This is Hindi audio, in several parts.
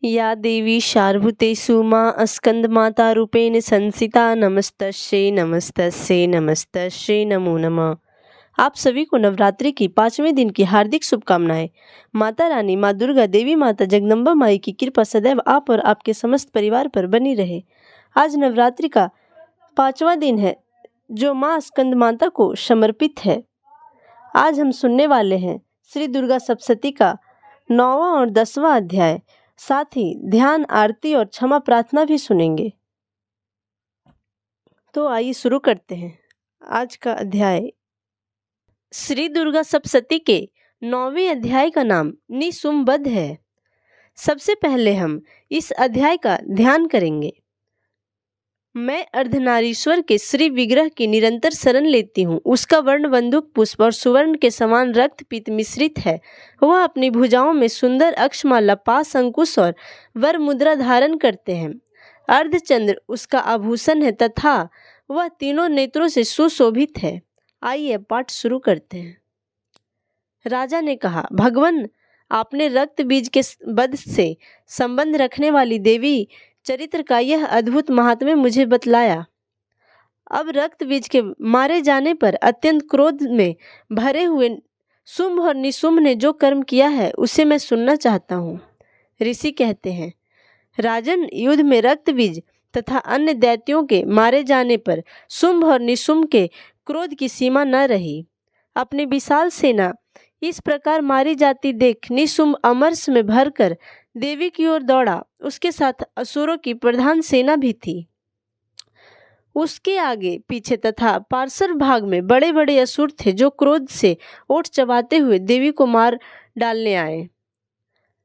या देवी शार्भूतेषु मां स्कंदमातारूपेण संसिता नमस्तस्यै नमस्तस्यै नमस्तस्यै नमो नमः। आप सभी को नवरात्रि की 5वें दिन की हार्दिक शुभकामनाएं। माता रानी माँ दुर्गा देवी माता जगदम्बा माई की कृपा सदैव आप और आपके समस्त परिवार पर बनी रहे। आज नवरात्रि का 5वां दिन है जो माँ स्कंद माता को समर्पित है। आज हम सुनने वाले हैं श्री दुर्गा सप्तशती का 9वां और 10वां अध्याय, साथ ही ध्यान, आरती और क्षमा प्रार्थना भी सुनेंगे। तो आइए शुरू करते हैं आज का अध्याय। श्री दुर्गा सप्तशती के 9वें अध्याय का नाम निसुम्बध है। सबसे पहले हम इस अध्याय का ध्यान करेंगे। मैं अर्धनारीश्वर के श्री विग्रह की निरंतर शरण लेती हूँ। उसका वर्ण बंदूक पुष्प और सुवर्ण के समान रक्त पीत मिश्रित है। वह अपनी भुजाओं में सुंदर अक्षमाला, पास, अंकुश और वर मुद्रा धारण करते हैं। अर्धचंद्र उसका आभूषण है तथा वह तीनों नेत्रों से सुशोभित है। आइए पाठ शुरू करते हैं। राजा ने कहा, भगवान, आपने रक्त बीज के वध से संबंध रखने वाली देवी चरित्र का यह अद्भुत महात्म्य मुझे बतलाया। अब रक्त बीज के मारे जाने पर अत्यंत क्रोध में भरे हुए शुंभ और निशुंभ ने जो कर्म किया है उसे मैं सुनना चाहता हूँ। ऋषि कहते हैं, राजन, युद्ध में रक्त बीज तथा अन्य दैत्यों के मारे जाने पर शुंभ और निशुंभ के क्रोध की सीमा न रही। अपनी विशाल सेना इस प्रकार मारी जाती देख निशुंभ अमरस में भरकर देवी की ओर दौड़ा। उसके साथ असुरों की प्रधान सेना भी थी। उसके आगे पीछे तथा पार्श्व भाग में बड़े बड़े असुर थे जो क्रोध से ओठ चबाते हुए देवी को मार डालने आए।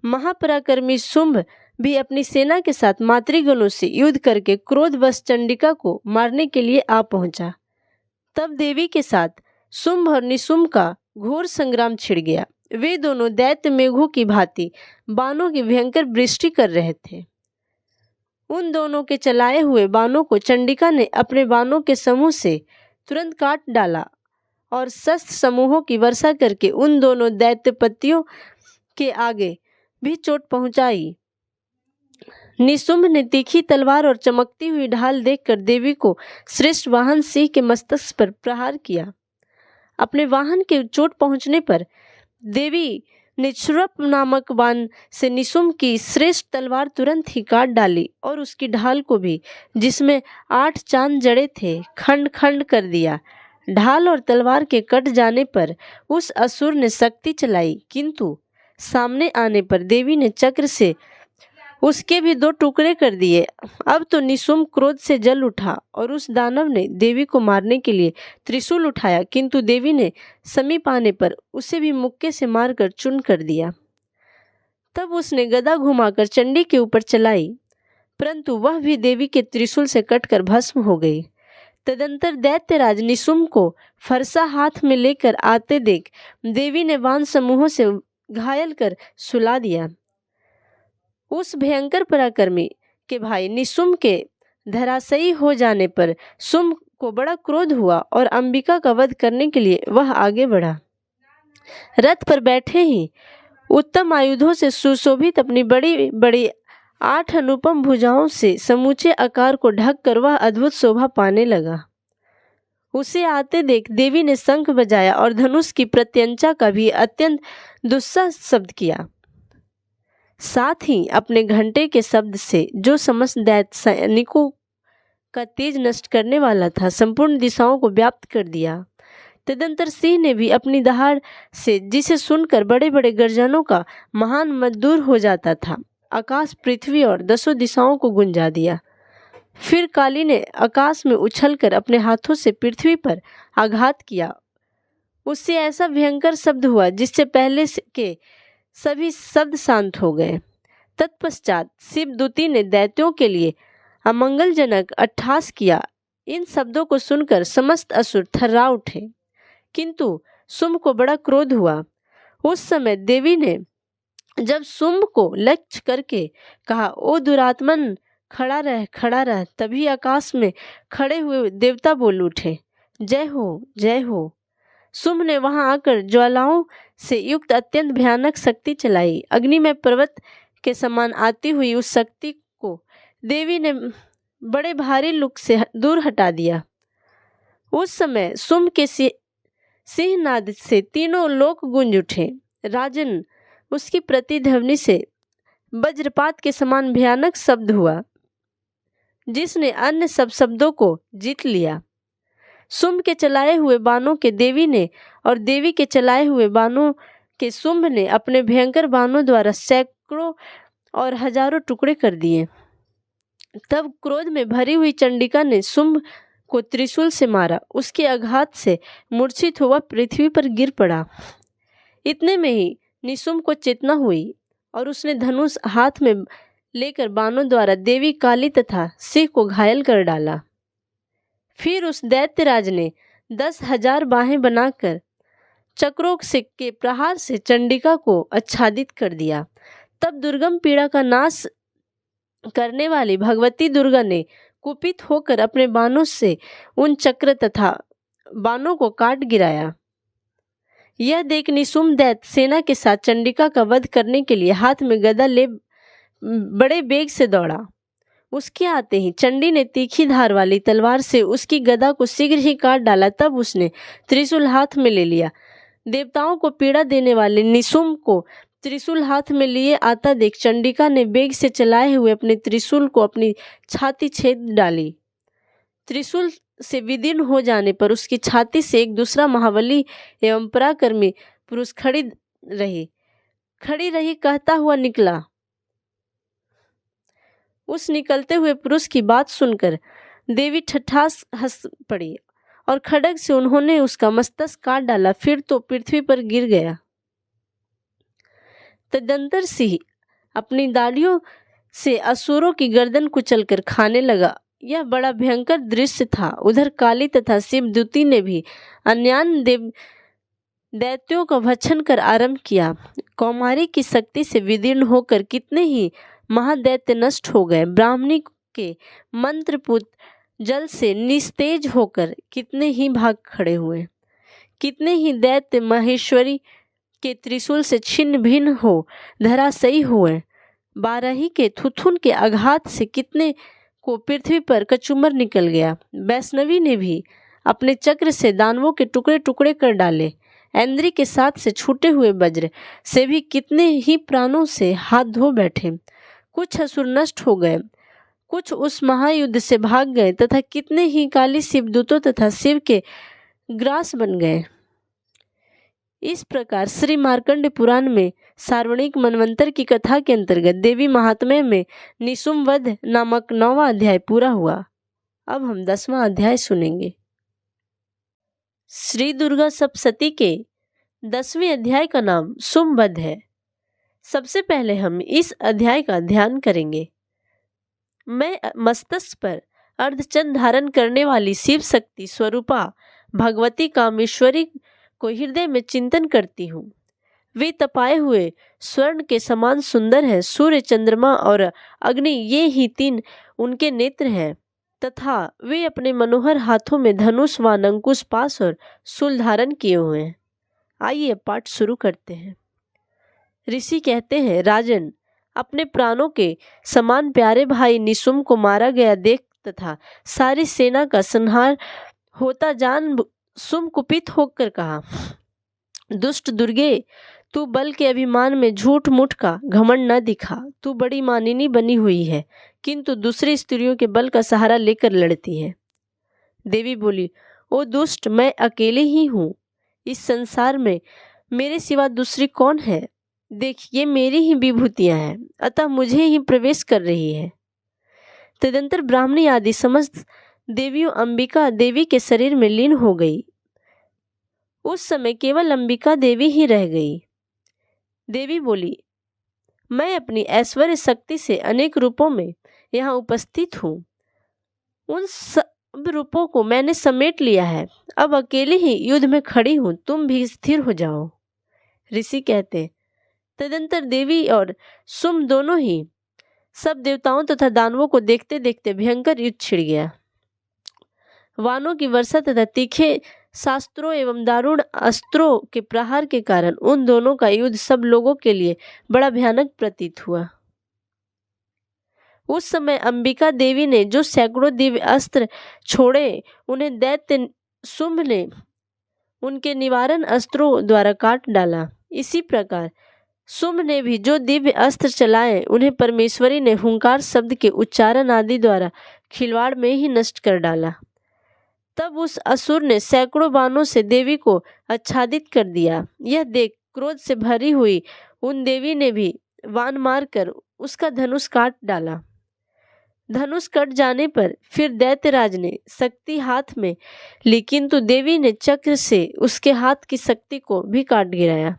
महापराक्रमी शुंभ भी अपनी सेना के साथ मातृगणों से युद्ध करके क्रोधवश चंडिका को मारने के लिए आ पहुंचा। तब देवी के साथ शुंभ और निशुंभ का घोर संग्राम छिड़ गया। वे दोनों दैत्य मेघों की भांति बाणों की भयंकर वृष्टि कर रहे थे। उन दोनों के चलाए हुए बाणों को चंडिका ने अपने बाणों के समूह से तुरंत काट डाला और शस्त्र समूहों की वर्षा करके उन दोनों दैत्यपतियों के आगे भी चोट पहुंचाई। निशुंभ ने तीखी तलवार और चमकती हुई ढाल देखकर देवी को श्रेष्ठ वाहन सिंह के मस्तक पर प्रहार किया। अपने वाहन के चोट पहुंचने पर देवी ने क्षुरप नामक बाण से निशुंभ की श्रेष्ठ तलवार तुरंत ही काट डाली और उसकी ढाल को भी, जिसमें 8 चांद जड़े थे, खंड खंड कर दिया। ढाल और तलवार के कट जाने पर उस असुर ने शक्ति चलाई, किंतु सामने आने पर देवी ने चक्र से उसके भी 2 टुकड़े कर दिए। अब तो निशुंभ क्रोध से जल उठा और उस दानव ने देवी को मारने के लिए त्रिशूल उठाया, किंतु देवी ने समीप आने पर उसे भी मुक्के से मारकर चूर्ण कर दिया। तब उसने गदा घुमाकर चंडी के ऊपर चलाई, परंतु वह भी देवी के त्रिशूल से कटकर भस्म हो गई। तदंतर दैत्यराज निशुंभ को फरसा हाथ में लेकर आते देख देवी ने बाण समूहों से घायल कर सुला दिया। उस भयंकर पराक्रमी के भाई निशुंभ के धराशायी हो जाने पर शुंभ को बड़ा क्रोध हुआ और अंबिका का वध करने के लिए वह आगे बढ़ा। रथ पर बैठे ही उत्तम आयुधों से सुशोभित अपनी बड़ी बड़ी 8 अनुपम भुजाओं से समूचे आकार को ढककर वह अद्भुत शोभा पाने लगा। उसे आते देख देवी ने शंख बजाया और धनुष की प्रत्यंचा का भी अत्यंत दुस्साह शब्द किया। साथ ही अपने घंटे के शब्द से, जो समस्त दैत्य सैनिकों का तेज नष्ट करने वाला था, संपूर्ण दिशाओं को व्याप्त कर दिया। तदंतर सिंह ने भी अपनी दहाड़ से, जिसे सुनकर बड़े बड़े गर्जनों का महान मद दूर हो जाता था, आकाश, पृथ्वी और 10 दिशाओं को गुंजा दिया। फिर काली ने आकाश में उछलकर अपने हाथों से पृथ्वी पर आघात किया। उससे ऐसा भयंकर शब्द हुआ जिससे पहले के सभी शब्द शांत हो गए। तत्पश्चात शिवदूती ने दैत्यों के लिए अमंगलजनक अट्टहास किया। इन शब्दों को सुनकर समस्त असुर थर्रा उठे, किंतु शुंभ को बड़ा क्रोध हुआ। उस समय देवी ने जब शुंभ को लक्ष्य करके कहा, ओ दुरात्मन, खड़ा रह, खड़ा रह, तभी आकाश में खड़े हुए देवता बोल उठे, जय हो, जय हो। शुंभ ने वहां आकर ज्वालाओं से युक्त अत्यंत भयानक शक्ति चलाई। अग्नि में पर्वत के समान आती हुई उस शक्ति को देवी ने बड़े भारी लुक से दूर हटा दिया। उस समय सुम के सिंहनाद से तीनों लोक गूंज उठे। राजन, उसकी प्रतिध्वनि से वज्रपात के समान भयानक शब्द हुआ, जिसने अन्य सब शब्दों को जीत लिया। शुंभ के चलाए हुए बाणों के देवी ने और देवी के चलाए हुए बाणों के शुंभ ने अपने भयंकर बाणों द्वारा सैकड़ों और हजारों टुकड़े कर दिए। तब क्रोध में भरी हुई चंडिका ने शुंभ को त्रिशूल से मारा। उसके आघात से मूर्छित हुआ पृथ्वी पर गिर पड़ा। इतने में ही निशुंभ को चेतना हुई और उसने धनुष हाथ में लेकर बाणों द्वारा देवी काली तथा सिंह को घायल कर डाला। फिर उस दैत्यराज ने 10,000 बाहें बनाकर चक्रों से के प्रहार से चंडिका को आच्छादित कर दिया। तब दुर्गम पीड़ा का नाश करने वाली भगवती दुर्गा ने कुपित होकर अपने बाणों से उन चक्र तथा बाणों को काट गिराया। यह देख निशुंभ दैत्य सेना के साथ चंडिका का वध करने के लिए हाथ में गदा ले बड़े वेग से दौड़ा। उसके आते ही चंडी ने तीखी धार वाली तलवार से उसकी गदा को शीघ्र ही काट डाला। तब उसने त्रिशूल हाथ में ले लिया। देवताओं को पीड़ा देने वाले निशुंभ को त्रिशूल हाथ में लिए आता देख चंडिका ने वेग से चलाए हुए अपने त्रिशूल को अपनी छाती छेद डाली। त्रिशूल से विदीर्ण हो जाने पर उसकी छाती से एक दूसरा महाबली एवं पराक्रमी पुरुष खड़ी रही कहता हुआ निकला। उस निकलते हुए पुरुष की बात सुनकर देवी ठठास हंस पड़ी और खड्ग से उन्होंने उसका मस्तक काट डाला। फिर तो पृथ्वी पर गिर गया। तदंतर सिंह अपनी दाढ़ियों से असुरों की गर्दन कुचलकर खाने लगा। यह बड़ा भयंकर दृश्य था। उधर काली तथा शिवदूती ने भी अन्यान्य दैत्यों का भक्षण कर आरंभ किया। कौमारी की शक्ति से विदीर्ण होकर कितने ही महादैत्य नष्ट हो गए। ब्राह्मणी के मंत्रपुत जल से निस्तेज होकर कितने ही भाग खड़े हुए। कितने ही दैत्य महेश्वरी के त्रिशूल से छिन्न भिन्न हो धराशायी हुए। बाराही के थुथुन के आघात से कितने को पृथ्वी पर कचूमर निकल गया। वैष्णवी ने भी अपने चक्र से दानवों के टुकड़े टुकड़े कर डाले। ऐन्द्री के साथ से छूटे हुए वज्र से भी कितने ही प्राणों से हाथ धो बैठे। कुछ असुर नष्ट हो गए, कुछ उस महायुद्ध से भाग गए तथा कितने ही काली शिवदूतों तथा शिव के ग्रास बन गए। इस प्रकार श्री मार्कंड पुराण में सार्वणिक मनवंतर की कथा के अंतर्गत देवी महात्म्य में निशुंभ वध नामक 9वां अध्याय पूरा हुआ। अब हम 10वां अध्याय सुनेंगे। श्री दुर्गा सप्तशती के 10वें अध्याय का नाम शुंभ वध है। सबसे पहले हम इस अध्याय का ध्यान करेंगे। मैं मस्तक पर अर्धचंद्र धारण करने वाली शिव शक्ति स्वरूपा भगवती कामेश्वरी को हृदय में चिंतन करती हूँ। वे तपाए हुए स्वर्ण के समान सुंदर है। सूर्य, चंद्रमा और अग्नि ये ही 3 उनके नेत्र हैं तथा वे अपने मनोहर हाथों में धनुष व अंकुश पाश और शूल धारण किए हुए हैं। आइए पाठ शुरू करते हैं। ऋषि कहते हैं, राजन, अपने प्राणों के समान प्यारे भाई निशुंभ को मारा गया देख तथा सारी सेना का संहार होता जान शुंभ कुपित होकर कहा, दुष्ट दुर्गे, तू बल के अभिमान में झूठ मूठ का घमंड न दिखा। तू बड़ी मानिनी बनी हुई है, किंतु दूसरी स्त्रियों के बल का सहारा लेकर लड़ती है। देवी बोली, ओ दुष्ट, मैं अकेले ही हूँ। इस संसार में मेरे सिवा दूसरी कौन है? देख, ये मेरी ही विभूतियां हैं, अतः मुझे ही प्रवेश कर रही है। तदंतर ब्राह्मणी आदि समस्त देवियों अंबिका देवी के शरीर में लीन हो गई। उस समय केवल अंबिका देवी ही रह गई। देवी बोली, मैं अपनी ऐश्वर्य शक्ति से अनेक रूपों में यहाँ उपस्थित हूँ। उन सब रूपों को मैंने समेट लिया है। अब अकेले ही युद्ध में खड़ी हूँ, तुम भी स्थिर हो जाओ। ऋषि कहते, तदंतर देवी और शुंभ दोनों ही सब देवताओं तथा दानवों को देखते देखते भयंकर युद्ध छिड़ गया। वानों की वर्षा तथा तीखे शास्त्रों एवं दारुण अस्त्रों के प्रहार के कारण उन दोनों का युद्ध सब लोगों के लिए बड़ा भयानक प्रतीत हुआ। उस समय अंबिका देवी ने जो सैकड़ों दिव्य अस्त्र छोड़े, उन्हें दैत्य शुंभ ने उनके निवारण अस्त्रों द्वारा काट डाला। इसी प्रकार शुंभ ने भी जो दिव्य अस्त्र चलाए, उन्हें परमेश्वरी ने हुंकार शब्द के उच्चारण आदि द्वारा खिलवाड़ में ही नष्ट कर डाला। तब उस असुर ने सैकड़ों बाणों से देवी को आच्छादित कर दिया। यह देख क्रोध से भरी हुई उन देवी ने भी बाण मारकर उसका धनुष काट डाला। धनुष कट जाने पर फिर दैत्यराज ने शक्ति हाथ में ली, किंतु देवी ने चक्र से उसके हाथ की शक्ति को भी काट गिराया।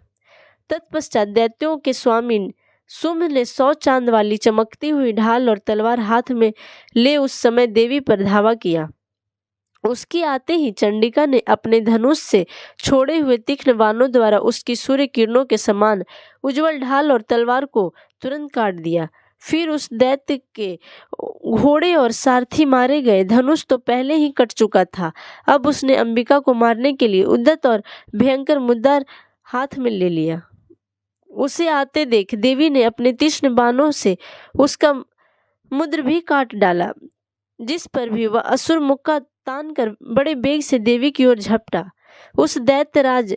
तत्पश्चात दैत्यों के स्वामी शुंभ ने 100 चांद वाली चमकती हुई ढाल और तलवार हाथ में ले उस समय देवी पर धावा किया। उसकी आते ही चंडिका ने अपने धनुष से छोड़े हुए तीक्ष्ण बाणों द्वारा उसकी सूर्य किरणों के समान उज्जवल ढाल और तलवार को तुरंत काट दिया। फिर उस दैत्य के घोड़े और सारथी मारे गए। धनुष तो पहले ही कट चुका था। अब उसने अंबिका को मारने के लिए उद्यत और भयंकर मुद्दा हाथ में ले लिया। उसे आते देख देवी ने अपने तीक्ष्ण बाणों से उसका मुद्र भी काट डाला, जिस पर भी वह असुर मुक्का तान कर बड़े बेग से देवी की ओर झपटा। उस दैत्यराज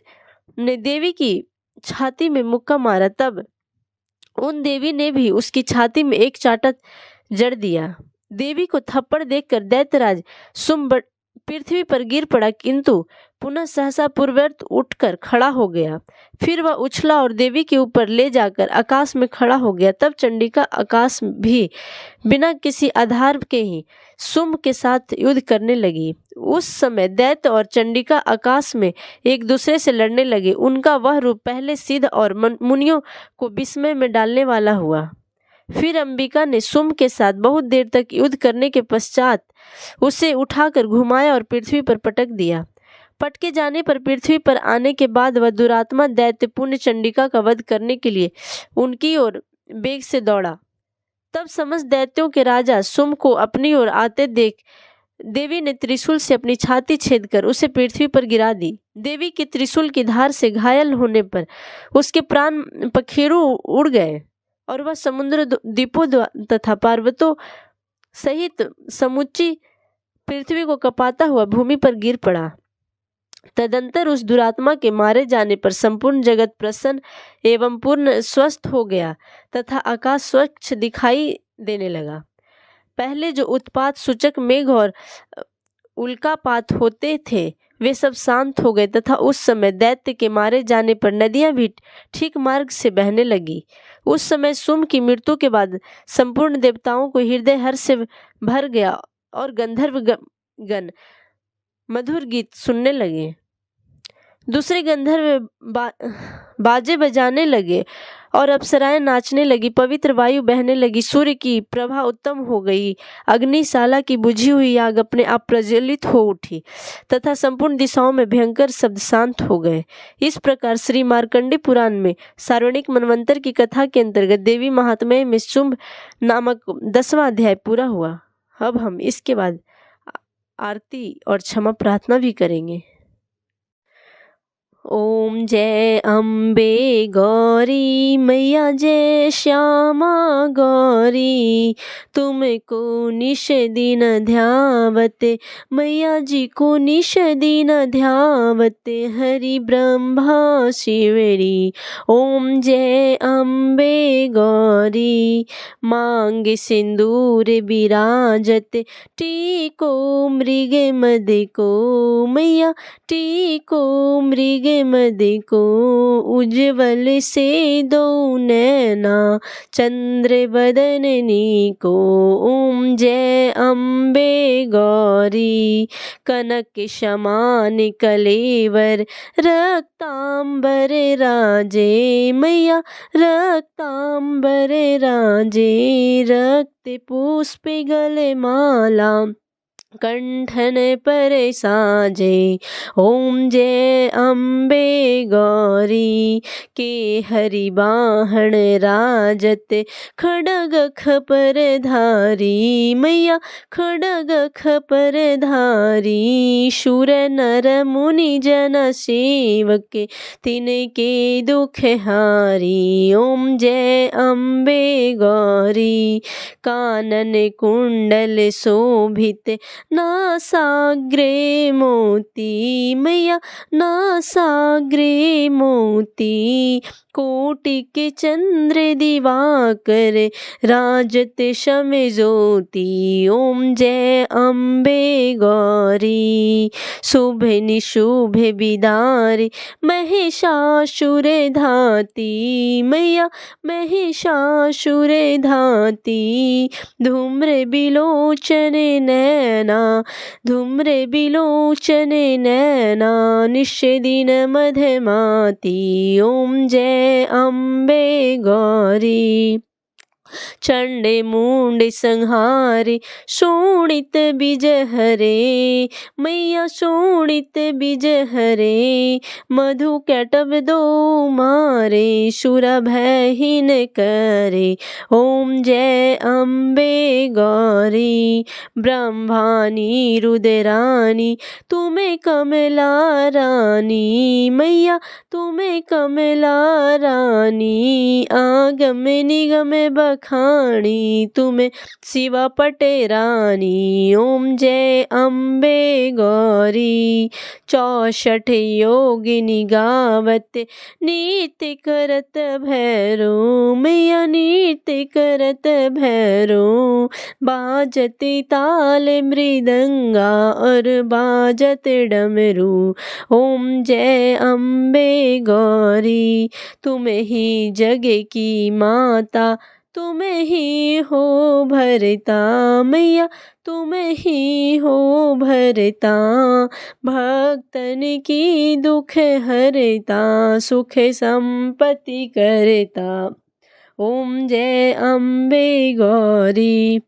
ने देवी की छाती में मुक्का मारा, तब उन देवी ने भी उसकी छाती में एक चाटा जड़ दिया। देवी को थप्पड़ देखकर दैत्यराज शुंभ पृथ्वी पर गिर पड़ा, किंतु पुनः सहसा पूर्ववत उठकर खड़ा हो गया। फिर वह उछला और देवी के ऊपर ले जाकर आकाश में खड़ा हो गया। तब चंडिका आकाश भी बिना किसी आधार के ही शुंभ के साथ युद्ध करने लगी। उस समय दैत्य और चंडिका आकाश में एक दूसरे से लड़ने लगे। उनका वह रूप पहले सिद्ध और मुनियों को विस्मय में डालने वाला हुआ। फिर अंबिका ने शुंभ के साथ बहुत देर तक युद्ध करने के पश्चात उसे उठाकर घुमाया और पृथ्वी पर पटक दिया। पटके जाने पर पृथ्वी पर आने के बाद वह दुरात्मा दैत्य पुण्य चंडिका का वध करने के लिए उनकी ओर वेग से दौड़ा। तब समस्त दैत्यों के राजा शुंभ को अपनी ओर आते देख देवी ने त्रिशूल से अपनी छाती छेदकर उसे पृथ्वी पर गिरा दी। देवी के त्रिशूल की धार से घायल होने पर उसके प्राण पखेरु उड़ गए और वह समुद्र द्वीपों तथा पर्वतों सहित समुची पृथ्वी को कपाता हुआ भूमि पर गिर पड़ा। तदंतर उस दुरात्मा के मारे जाने पर संपूर्ण जगत प्रसन्न एवं पूर्ण स्वस्थ हो गया तथा आकाश स्वच्छ दिखाई देने लगा। पहले जो उत्पात सूचक मेघ और उल्कापात होते थे, वे सब शांत हो गए तथा उस समय दैत्य के मारे जाने पर नदियां भी ठीक मार्ग से बहने लगी। उस समय शुंभ की मृत्यु के बाद संपूर्ण देवताओं को हृदय हर्ष से भर गया और गंधर्व गण मधुर गीत सुनने लगे। दूसरे गंधर्व बाजे बजाने लगे और अप्सराएं नाचने लगी। पवित्र वायु बहने लगी। सूर्य की प्रभा उत्तम हो गई। अग्निशाला की बुझी हुई आग अपने आप प्रज्वलित हो उठी तथा संपूर्ण दिशाओं में भयंकर शब्द शांत हो गए। इस प्रकार श्री मार्कंडेय पुराण में सार्वणिक मनवंतर की कथा के अंतर्गत देवी महात्म्य में शुंभ नामक 10वां अध्याय पूरा हुआ। अब हम इसके बाद आरती और क्षमा प्रार्थना भी करेंगे। ओम जय अम्बे गौरी मैया, जय श्यामा गौरी, तुमको निश दिन ध्यावते, मैया जी को निश दिन ध्यावते, हरि ब्रह्मा शिवरी। ओम जय अम्बे गौरी, मांगे सिंदूर विराजते, टीको मृग मद को, मैया टीको मृग मद को, उज्ज्वल से दो नैना चंद्र बदननी को। ओम जय अम्बे गौरी, कनक समान कलेवर, रक्तांबर राजे, मैया रक्तांबर राजे, रक्त पुष्प गले माला, कंठन पर साजे। ओम जय अम्बे गौरी के हरि बाहन राजत खड़ग खपर धारी। मैया खड़ग खपर धारी। शूर नर मुनि जन सेवक तिनके दुख हारी। ओम जय अम्बे गौरी। कानन कुंडल शोभित नासाग्रे मोती। मैया नासाग्रे मोती। कोटिक चंद्र दिवाकर राजत शम ज्योति। ओम जय अम्बे गौरी। शुभ निशुभ बिदारी महिषासुर धाती। मैया महिषासुर धाती। धूम्र बिलोचन नैना धूम्र बिलोचन नैना निष्दिन मधमाती। ओम जय अम्बे गौरी। चंडे मुंड संहारे शोणित बीज हरे। मैया शोणित बीज हरे। मधु कैटव दो मारे सुर भयहीन करे। ओम जय अम्बे गौरी। ब्रह्मानी रुद्रानी तुम्हें कमला रानी। मैया तुम्हें कमला रानी। आगम निगम बखानी तुम्हें शिवा पटेरानी। ओम जय अम्बे गौरी। 64 योगिनी गावत नृत्य करत भैरो। मैया नृत्य करत भैरो। बाजत ताल मृदंगा और बाजत डमरू। ओम जय अम्बे गौरी। तुम ही जग की माता तुम ही हो भरता। मैया तुम ही हो भरता। भक्तन की दुख हरता सुख संपत्ति करता। ओम जय अम्बे गौरी।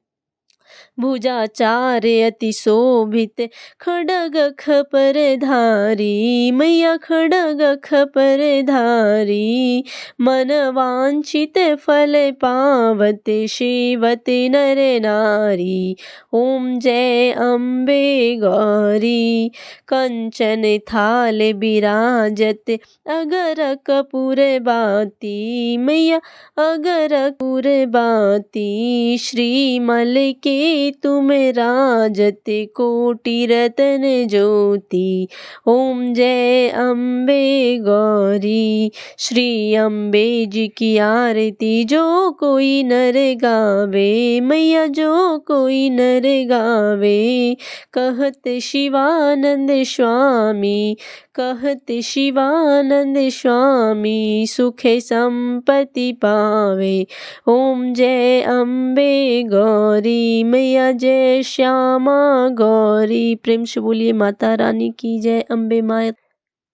भुजाचार अति शोभित खड़ग खपर धारी। मैया खड़ग खपर धारी। मन वांछित फल पावत सेवत नर नारी। ओम जय अम्बे गौरी। कंचन थाल बिराजत अगर कपूर बाती। मैया अगर कपूर बाती। श्रीमल के तुम राजत कोटि रतन ज्योति। ओम जय अम्बे गौरी। श्री अम्बे जी की आरती जो कोई नर गावे। मैया जो कोई नर गावे। कहत शिवानंद स्वामी कहत शिवानंद स्वामी सुख संपत्ति पावे। ओम जय अम्बे गौरी। मैया जय श्यामा गौरी। प्रेम से बोलिए माता रानी की जय। अम्बे माँ।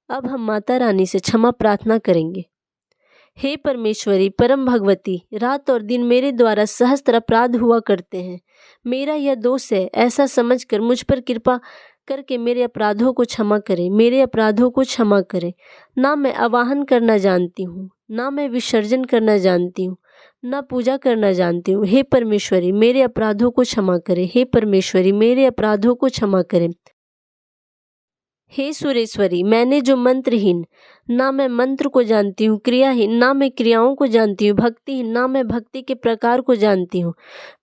अब हम माता रानी से क्षमा प्रार्थना करेंगे। हे परमेश्वरी परम भगवती, रात और दिन मेरे द्वारा सहस्त्र अपराध हुआ करते हैं। मेरा यह दोष है, ऐसा समझकर मुझ पर कृपा करके मेरे अपराधों को क्षमा करें। मेरे अपराधों को क्षमा करें। ना मैं आवाहन करना जानती हूँ, ना मैं विसर्जन करना जानती हूँ, ना पूजा करना जानती हूँ। हे परमेश्वरी मेरे अपराधों को क्षमा करें। हे परमेश्वरी मेरे अपराधों को क्षमा करें। हे सुरेश्वरी, मैंने जो मंत्रहीन, ना मैं मंत्र को जानती हूँ, क्रियाहीन, ना मैं क्रियाओं को जानती हूँ, भक्तिहीन, ना मैं भक्ति के प्रकार को जानती हूँ,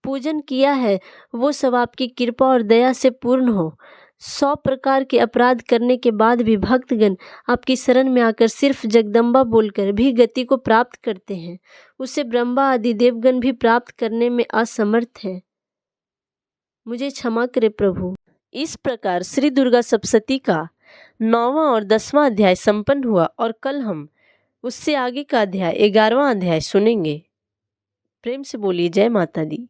पूजन किया है, वो सब आपकी कृपा और दया से पूर्ण हो। 100 प्रकार के अपराध करने के बाद भी भक्तगण आपकी शरण में आकर सिर्फ जगदम्बा बोलकर भी गति को प्राप्त करते हैं। उसे ब्रह्मा आदि देवगण भी प्राप्त करने में असमर्थ हैं। मुझे क्षमा करे प्रभु। इस प्रकार श्री दुर्गा सप्तशती का 9वां और 10वां अध्याय संपन्न हुआ और कल हम उससे आगे का अध्याय 11वां अध्याय सुनेंगे। प्रेम से बोलिए जय माता दी।